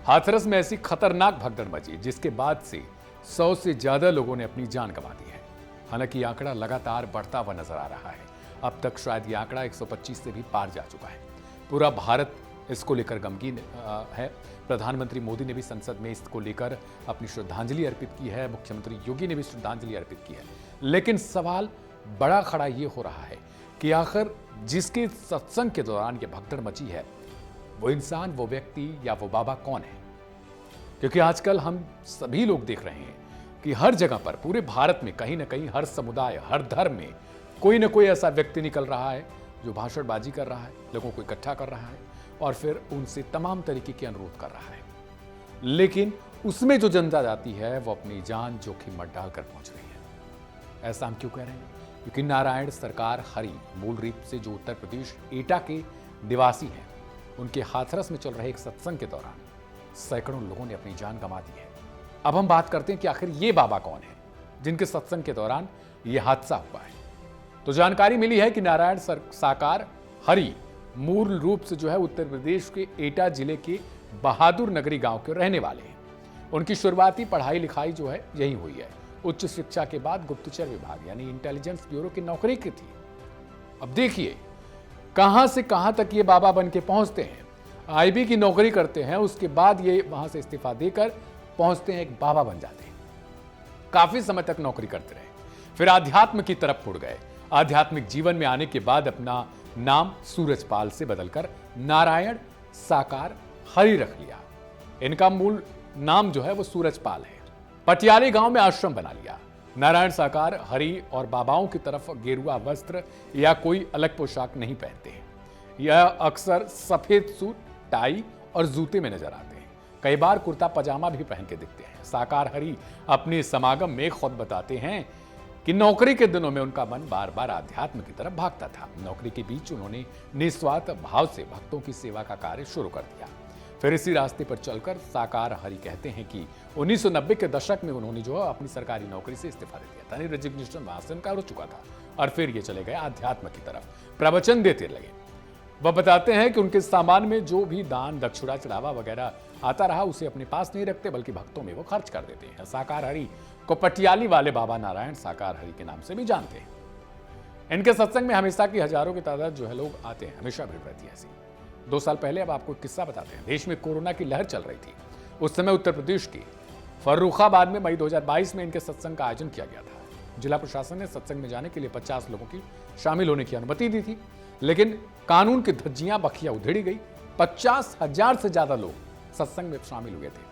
हाथरस में ऐसी खतरनाक भगदड़ मची जिसके बाद से 100 से ज्यादा लोगों ने अपनी जान गंवा दी है। हालांकि ये आंकड़ा लगातार बढ़ता हुआ नजर आ रहा है। अब तक शायद ये आंकड़ा 125 से भी पार जा चुका है। पूरा भारत इसको लेकर गमगीन है। प्रधानमंत्री मोदी ने भी संसद में इसको लेकर अपनी श्रद्धांजलि अर्पित की है। मुख्यमंत्री योगी ने भी श्रद्धांजलि अर्पित की है। लेकिन सवाल बड़ा खड़ा ये हो रहा है कि आखिर जिसके सत्संग के दौरान ये भगदड़ मची है वो इंसान, वो व्यक्ति या वो बाबा कौन है? क्योंकि आजकल हम सभी लोग देख रहे हैं कि हर जगह पर, पूरे भारत में कहीं ना कहीं, हर समुदाय, हर धर्म में कोई ना कोई ऐसा व्यक्ति निकल रहा है जो भाषणबाजी कर रहा है, लोगों को इकट्ठा कर रहा है और फिर उनसे तमाम तरीके के अनुरोध कर रहा है। लेकिन उसमें जो जनता जाती है वो अपनी जान जोखिम में डालकर पहुंच रही है। ऐसा हम क्यों कह रहे हैं? क्योंकि नारायण सरकार हरि मूल रूप से जो उत्तर प्रदेश एटा के निवासी हैं, उनके हाथरस में चल रहे एक सत्संग के दौरान सैकड़ों लोगों ने अपनी जान गंवा दी है। अब हम बात करते हैं कि आखिर ये बाबा कौन है जिनके सत्संग के दौरान ये हादसा हुआ है। तो जानकारी मिली है कि नारायण साकार हरि मूल रूप से जो है उत्तर प्रदेश के एटा जिले के बहादुर नगरी गांव के रहने वाले हैं। उनकी शुरुआती पढ़ाई लिखाई जो है यही हुई है। उच्च शिक्षा के बाद गुप्तचर विभाग यानी इंटेलिजेंस ब्यूरो की नौकरी की थी। अब देखिए कहां से कहां तक ये बाबा बन के पहुंचते हैं। आईबी की नौकरी करते हैं, उसके बाद ये वहां से इस्तीफा देकर पहुंचते हैं, एक बाबा बन जाते हैं। काफी समय तक नौकरी करते रहे, फिर आध्यात्म की तरफ मुड़ गए। आध्यात्मिक जीवन में आने के बाद अपना नाम सूरजपाल से बदलकर नारायण साकार हरि रख लिया। इनका मूल नाम जो है वो सूरजपाल है। पटियाली गांव में आश्रम बना लिया। नारायण साकार हरि और बाबाओं की तरफ गेरुआ वस्त्र या कोई अलग पोशाक नहीं पहनते हैं। यह अक्सर सफेद सूट, टाई और जूते में नजर आते हैं। कई बार कुर्ता पजामा भी पहन के दिखते हैं। साकार हरि अपने समागम में खुद बताते हैं कि नौकरी के दिनों में उनका मन बार बार आध्यात्म की तरफ भागता था। नौकरी के बीच उन्होंने निस्वार्थ भाव से भक्तों की सेवा का कार्य शुरू कर दिया। फिर इसी रास्ते पर चलकर साकार हरि कहते हैं कि 1990 के दशक में उन्होंने जो है अपनी सरकारी नौकरी से इस्तीफा दे दिया था। रेजिग्नेशन वहां से उनका हो चुका था और फिर ये चले गए आध्यात्म की तरफ, प्रवचन देते लगे। वह बताते हैं कि उनके सामान में जो भी दान, दक्षिणा, चढ़ावा वगैरह आता रहा उसे अपने पास नहीं रखते बल्कि भक्तों में वो खर्च कर देते हैं। साकार हरि को पटियाली वाले बाबा नारायण साकार हरि के नाम से भी जानते हैं। इनके सत्संग में हमेशा की हजारों की तादाद जो है लोग आते हैं, हमेशा भीड़ रहती है ऐसी। 2 साल पहले, अब आपको एक किस्सा बताते हैं। देश में कोरोना की लहर चल रही थी। उस समय उत्तर प्रदेश के फर्रुखाबाद में मई 2022 में इनके सत्संग का आयोजन किया गया था। जिला प्रशासन ने सत्संग में जाने के लिए 50 लोगों की शामिल होने की अनुमति दी थी, लेकिन कानून की धज्जियां बखिया उधेड़ी गई। 50,000 से ज्यादा लोग सत्संग में शामिल हुए थे।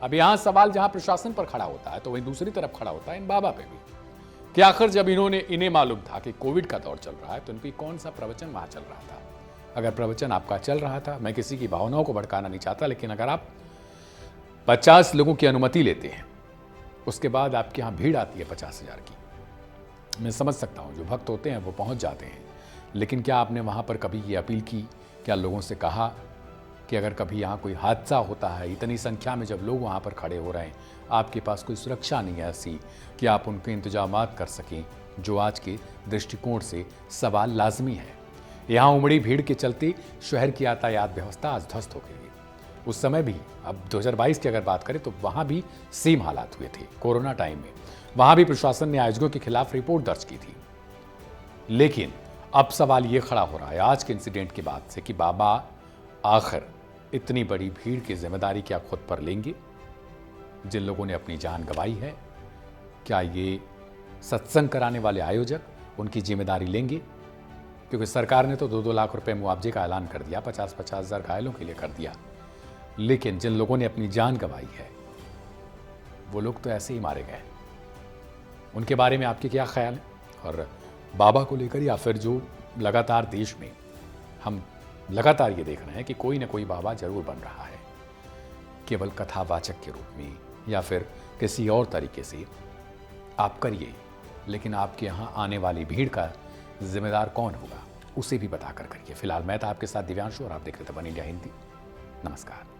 अब यहां सवाल जहां प्रशासन पर खड़ा होता है तो वहीं दूसरी तरफ खड़ा होता है इन बाबा पे भी कि आखिर जब इन्हें मालूम था कि कोविड का दौर चल रहा है तो इनकी कौन सा प्रवचन वहां चल रहा था। अगर प्रवचन आपका चल रहा था, मैं किसी की भावनाओं को भड़काना नहीं चाहता, लेकिन अगर आप 50 लोगों की अनुमति लेते हैं, उसके बाद आपके यहाँ भीड़ आती है 50,000 की, मैं समझ सकता हूँ जो भक्त होते हैं वो पहुँच जाते हैं। लेकिन क्या आपने वहाँ पर कभी ये अपील की, क्या लोगों से कहा कि अगर कभी यहाँ कोई हादसा होता है, इतनी संख्या में जब लोग वहाँ पर खड़े हो रहे हैं, आपके पास कोई सुरक्षा नहीं है ऐसी कि आप उनके इंतजामात कर सकें, जो आज के दृष्टिकोण से सवाल लाजमी है। यहाँ उमड़ी भीड़ के चलते शहर की यातायात व्यवस्था आज ध्वस्त हो गई। उस समय भी, अब 2022 की अगर बात करें तो वहाँ भी सेम हालात हुए थे। कोरोना टाइम में वहाँ भी प्रशासन ने आयोजकों के खिलाफ रिपोर्ट दर्ज की थी। लेकिन अब सवाल ये खड़ा हो रहा है आज के इंसिडेंट के बाद से कि बाबा आखिर इतनी बड़ी भीड़ की जिम्मेदारी क्या खुद पर लेंगे? जिन लोगों ने अपनी जान गंवाई है, क्या ये सत्संग कराने वाले आयोजक उनकी जिम्मेदारी लेंगे? क्योंकि सरकार ने तो 2-2 लाख रुपए मुआवजे का ऐलान कर दिया, 50-50 हज़ार घायलों के लिए कर दिया। लेकिन जिन लोगों ने अपनी जान गंवाई है वो लोग तो ऐसे ही मारे गए। उनके बारे में आपके क्या ख्याल है? और बाबा को लेकर, या फिर जो लगातार देश में हम लगातार ये देख रहे हैं कि कोई ना कोई बाबा जरूर बन रहा है, केवल कथावाचक के रूप में या फिर किसी और तरीके से आप करिए, लेकिन आपके यहाँ आने वाली भीड़ का जिम्मेदार कौन होगा उसे भी बताकर करिए। फिलहाल मैं था आपके साथ दिव्यांशु और आप देख रहे थे वन इंडिया हिंदी। नमस्कार।